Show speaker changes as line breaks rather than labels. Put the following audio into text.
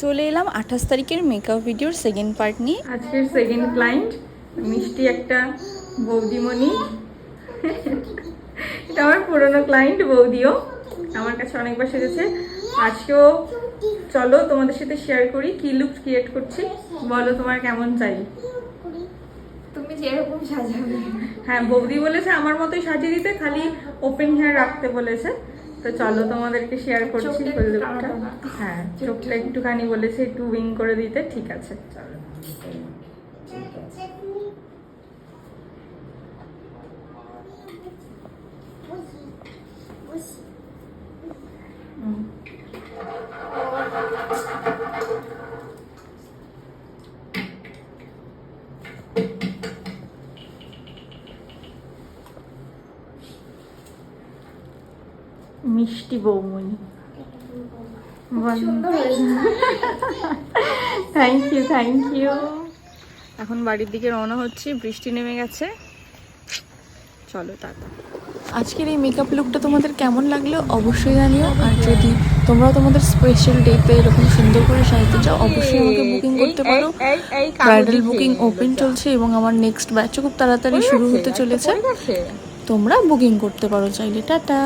চলে এলাম 28 তারিখের মেকআপ ভিডিওর সেকেন্ড পার্ট নিয়ে।
আজকের সেকেন্ড ক্লায়েন্ট মিষ্টি একটা বৌদিমণি। এটা আমার পুরনো ক্লায়েন্ট, বৌদিও আমার কাছে অনেকবার সেজেছে। আজকেও চলো তোমাদের সাথে শেয়ার করি কি লুক ক্রিয়েট করছি। বলো তোমার কেমন চাই?
তুমি যেরকম সাজাবে।
হ্যাঁ, বৌদি বলেছে আমার মতোই সাজিয়ে দিতে, খালি ওপেন হেয়ার রাখতে বলেছে। তো চলো তোমাদেরকে শেয়ার করছি ফুল লুকটা। হ্যাঁ, চোখটা একটুখানি বলেছে একটু উইং করে দিতে। ঠিক আছে, চলো। মিষ্টি বৌমনি,
সুন্দর হয়েছে।
Thank you thank you. এখন বাড়ির দিকে রওনা হচ্ছি, বৃষ্টি নেমে গেছে। চলো টাটা।
আজকের এই মেকআপ লুকটা তোমাদের কেমন লাগলো অবশ্যই জানিও। আর যদি তোমরা তোমাদের স্পেশাল ডেতে এরকম সুন্দর করে সাজতে চাও অবশ্যই আমাকে বুকিং করতে পারো। ব্রাইডাল বুকিং ওপেন চলছে এবং আমার নেক্সট ব্যাচও খুব তাড়াতাড়ি শুরু হতে চলেছে। তোমরা বুকিং করতে পারো চাইলে। টাটা।